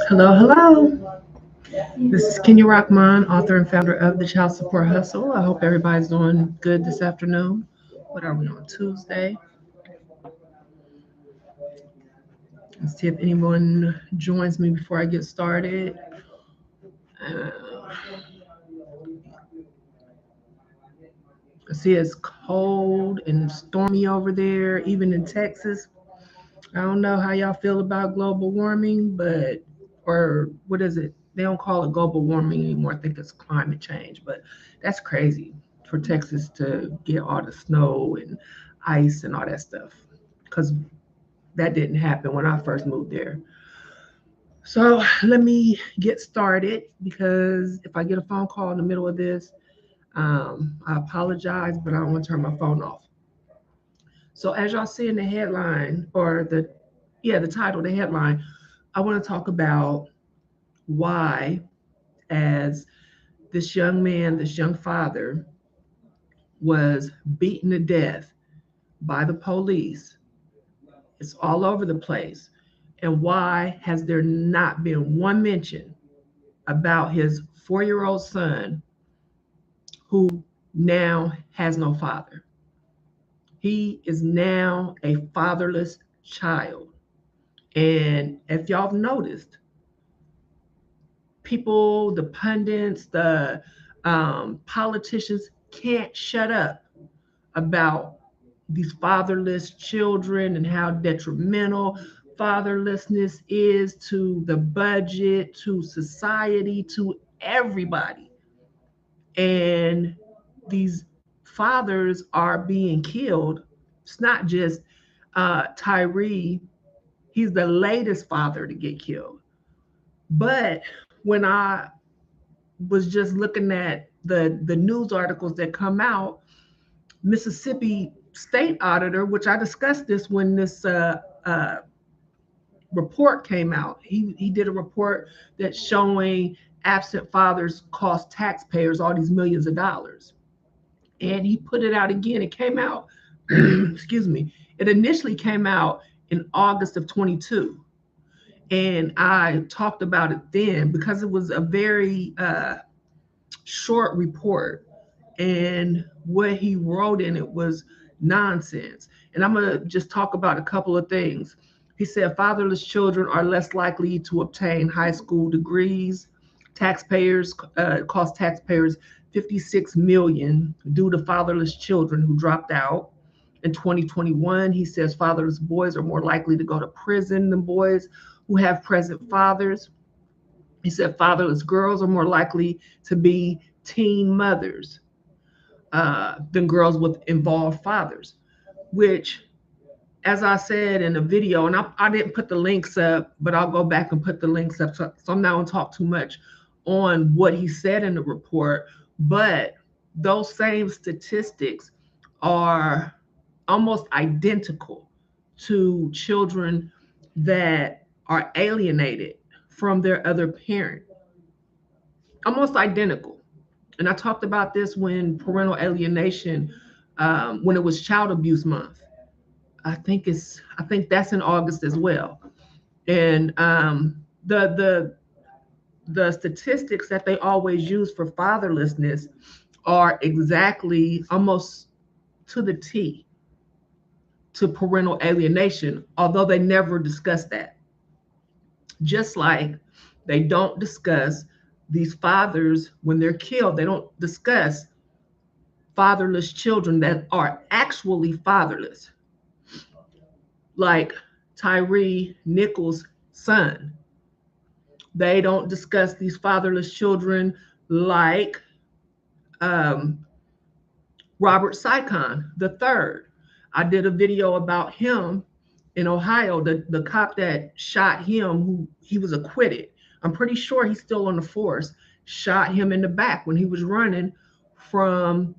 Hello, hello. This is Rahmaan, author and founder of the Child Support Hustle. I hope everybody's doing good this afternoon. What are we on, Tuesday? Let's see if anyone joins me before I get started. Uh, I see it's cold and stormy over there, even in Texas. I don't know how y'all feel about global warming, or what is it? They don't call it global warming anymore. I think it's climate change, but that's crazy for Texas to get all the snow and ice and all that stuff because that didn't happen when I first moved there. So let me get started because if I get a phone call in the middle of this, I apologize, but I don't want to turn my phone off. So as y'all see in the headline or the title, the headline, I want to talk about why, as this young man, this young father, was beaten to death by the police. It's all over the place. And why has there not been one mention about his 4-year-old son who now has no father? He is now a fatherless child. And if y'all have noticed, people, the pundits, the politicians can't shut up about these fatherless children and how detrimental fatherlessness is to the budget, to society, to everybody. And these fathers are being killed. It's not just Tyre, he's the latest father to get killed. But when I was just looking at the news articles that come out, Mississippi state auditor, which I discussed this when this report came out. He did a report that's showing absent fathers cost taxpayers all these millions of dollars. And he put it out again. It came out, excuse me, it initially came out in August of 22. And I talked about it then because it was a very short report. And what he wrote in it was nonsense. And I'm going to just talk about a couple of things. He said fatherless children are less likely to obtain high school degrees. Taxpayers cost taxpayers 56 million due to fatherless children who dropped out. In 2021, he says fatherless boys are more likely to go to prison than boys who have present fathers. He said fatherless girls are more likely to be teen mothers than girls with involved fathers, which, as I said in the video, and I didn't put the links up, but I'll go back and put the links up. So I'm not going to talk too much on what he said in the report, but those same statistics are almost identical to children that are alienated from their other parent. Almost identical. And I talked about this when parental alienation, when it was Child Abuse Month. I think that's in August as well. And the statistics that they always use for fatherlessness are exactly almost to the T to parental alienation, although they never discuss that. Just like they don't discuss these fathers when they're killed, they don't discuss fatherless children that are actually fatherless, like Tyre Nichols' son. They don't discuss these fatherless children like Robert Sycon III. I did a video about him in Ohio, the cop that shot him, who he was acquitted. I'm pretty sure he's still on the force, shot him in the back when he was running from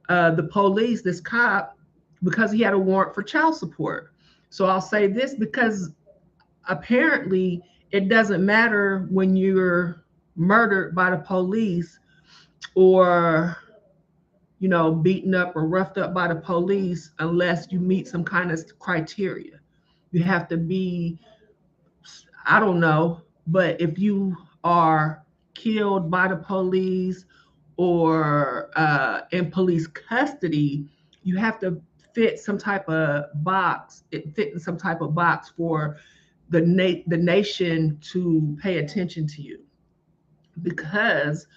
the police, this cop, because he had a warrant for child support. So I'll say this because apparently it doesn't matter when you're murdered by the police or you know, beaten up or roughed up by the police unless you meet some kind of criteria. You have to be, I don't know, but if you are killed by the police or in police custody, you have to fit some type of box. It fit in some type of box for the nation to pay attention to you, because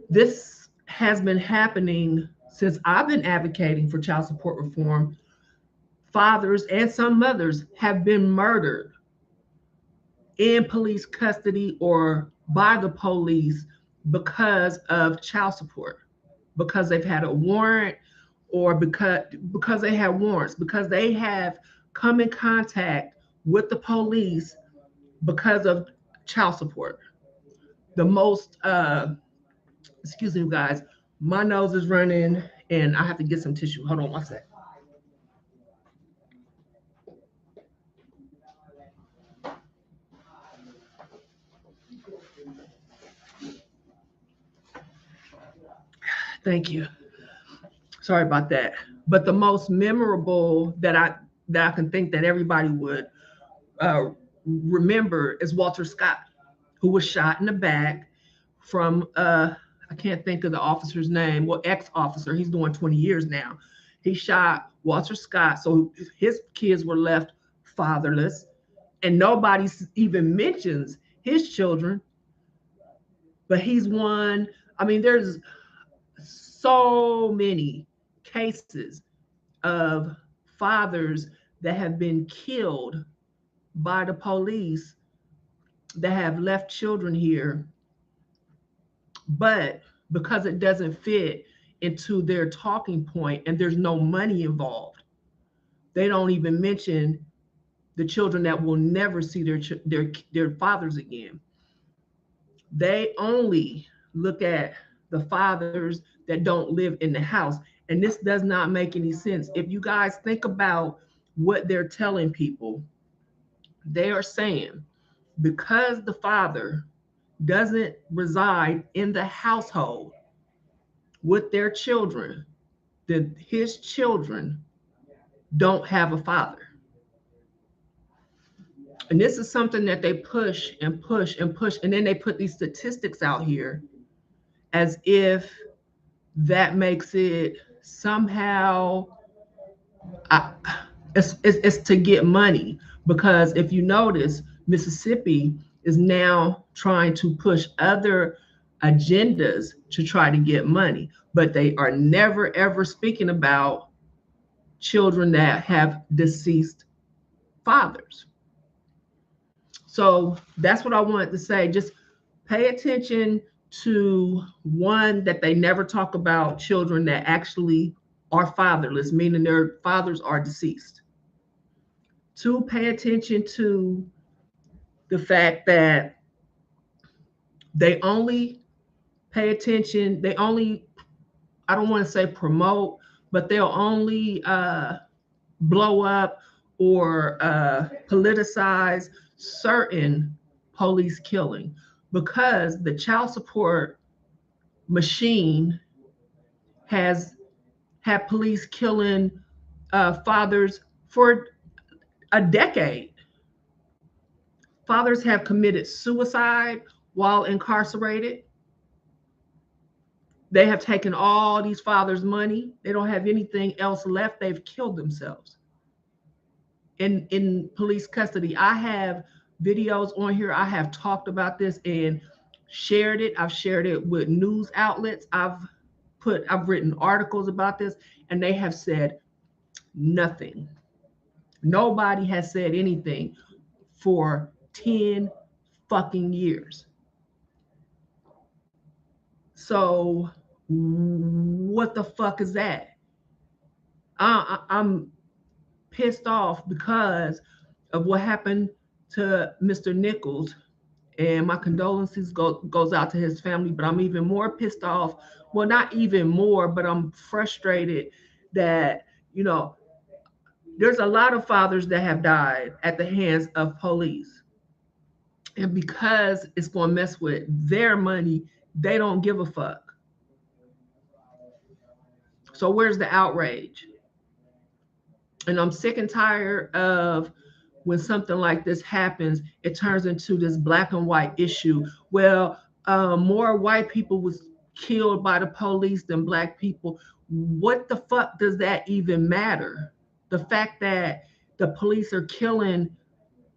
this has been happening since I've been advocating for child support reform. Fathers and some mothers have been murdered in police custody or by the police because of child support, because they've had a warrant, or because they have warrants, because they have come in contact with the police because of child support. The most excuse me guys, my nose is running and I have to get some tissue. Hold on one sec. Thank you. Sorry about that. But the most memorable that I can think that everybody would uh, remember is Walter Scott, who was shot in the back from I can't think of the officer's name. Well, ex-officer. He's doing 20 years now. He shot Walter Scott, so his kids were left fatherless, and nobody even mentions his children. But he's one. I mean, there's so many cases of fathers that have been killed by the police that have left children here, but because it doesn't fit into their talking point and there's no money involved, they don't even mention the children that will never see their fathers again. They only look at the fathers that don't live in the house. And this does not make any sense. If you guys think about what they're telling people, they are saying because the father doesn't reside in the household with their children, that his children don't have a father. And this is something that they push and push and push. And then they put these statistics out here as if that makes it somehow, uh, it's to get money. Because if you notice, Mississippi is now trying to push other agendas to try to get money, but they are never ever speaking about children that have deceased fathers. So that's what I wanted to say. Just pay attention to one, that they never talk about children that actually are fatherless, meaning their fathers are deceased. Two, pay attention to the fact that they only pay attention, they only, I don't want to say promote, but they'll only blow up or politicize certain police killing, because the child support machine has had police killing fathers for a decade. Fathers have committed suicide while incarcerated. They have taken all these fathers' money. They don't have anything else left. They've killed themselves in police custody. I have videos on here. I have talked about this and shared it. I've shared it with news outlets. I've written articles about this, and they have said nothing. Nobody has said anything for 10 fucking years. So what the fuck is that? I'm pissed off because of what happened to Mr. Nichols, and my condolences goes out to his family. But I'm even more pissed off. Well, not even more, but I'm frustrated that, you know, there's a lot of fathers that have died at the hands of police. And because it's going to mess with their money, they don't give a fuck. So where's the outrage? And I'm sick and tired of when something like this happens, it turns into this black and white issue. Well, more white people was killed by the police than black people. What the fuck does that even matter? The fact that the police are killing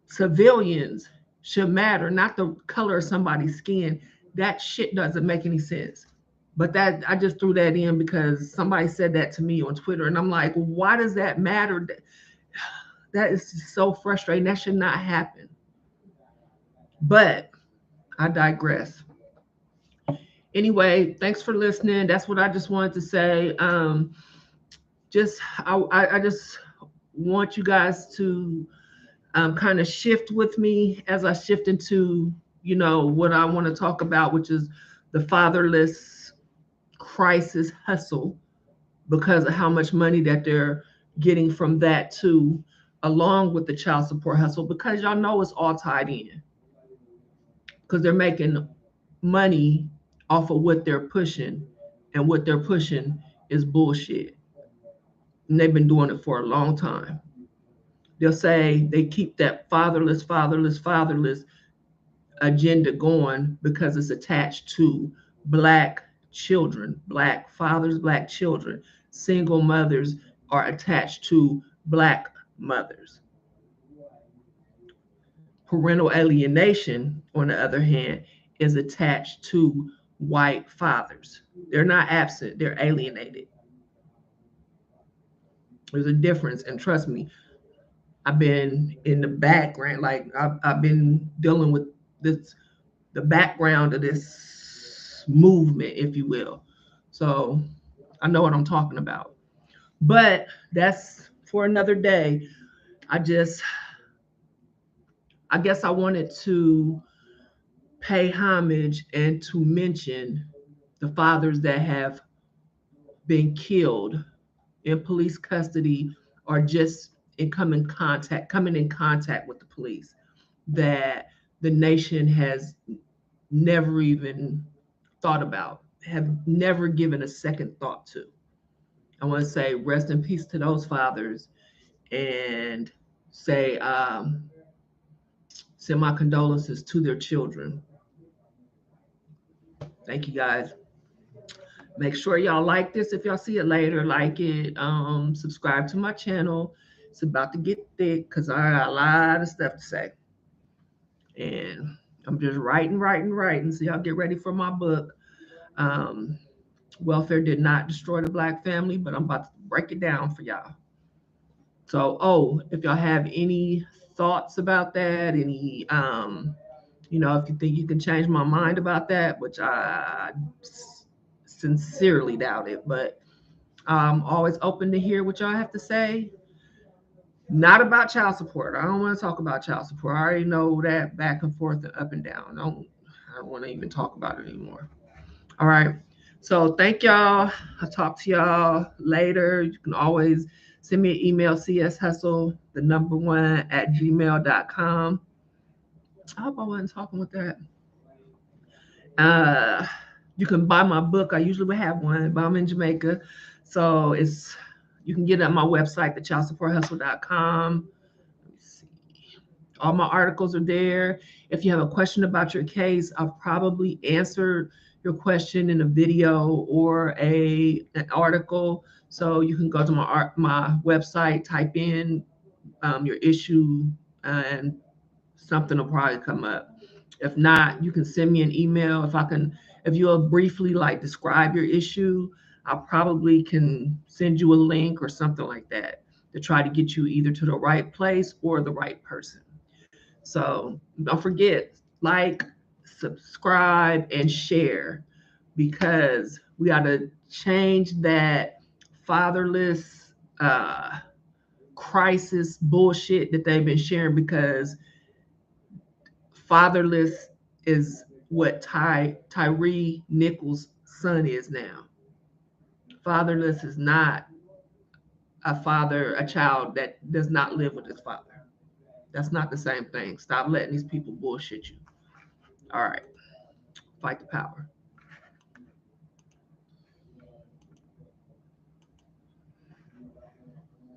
civilians should matter, not the color of somebody's skin. That shit doesn't make any sense. But that I just threw that in because somebody said that to me on Twitter, and I'm like, why does that matter? That is so frustrating. That should not happen. But I digress. Anyway, thanks for listening. That's what I just wanted to say. I just want you guys to kind of shift with me as I shift into, what I want to talk about, which is the fatherless crisis hustle, because of how much money that they're getting from that too, along with the child support hustle, because y'all know it's all tied in, because they're making money off of what they're pushing, and what they're pushing is bullshit. And they've been doing it for a long time. They'll say they keep that fatherless agenda going because it's attached to black children, black fathers, black children. Single mothers are attached to black mothers. Parental alienation, on the other hand, is attached to white fathers. They're not absent, they're alienated. There's a difference, and trust me, I've been in the background, like I've been dealing with this, the background of this movement, if you will. So I know what I'm talking about. But that's for another day. I guess I wanted to pay homage and to mention the fathers that have been killed in police custody, or just coming in contact with the police, that the nation has never even thought about, have never given a second thought to. I want to say rest in peace to those fathers, and say send my condolences to their children. Thank you guys. Make sure y'all like this. If y'all see it later, like it. Subscribe to my channel. It's about to get thick because I got a lot of stuff to say. And I'm just writing. So y'all get ready for my book. Um, Welfare did not destroy the black family, but I'm about to break it down for y'all. So, if y'all have any thoughts about that, any, if you think you can change my mind about that, which I sincerely doubt it, but I'm always open to hear what y'all have to say. Not about child support. I don't want to talk about child support. I already know that back and forth and up and down. I don't want to even talk about it anymore. All right. So thank y'all. I'll talk to y'all later. You can always send me an email, cshustle1@gmail.com. I hope I wasn't talking with that. You can buy my book. I usually would have one, but I'm in Jamaica. So you can get it on my website, thechildsupporthustle.com. Let me see. All my articles are there. If you have a question about your case, I've probably answered your question in a video or an article. So you can go to my website, type in your issue, and something will probably come up. If not, you can send me an email. If you'll briefly describe your issue, I probably can send you a link or something like that to try to get you either to the right place or the right person. So don't forget, subscribe, and share, because we got to change that fatherless crisis bullshit that they've been sharing, because fatherless is what Tyre Nichols' son is now. Fatherless is not a child that does not live with his father. That's not the same thing. Stop letting these people bullshit you. All right. Fight the power.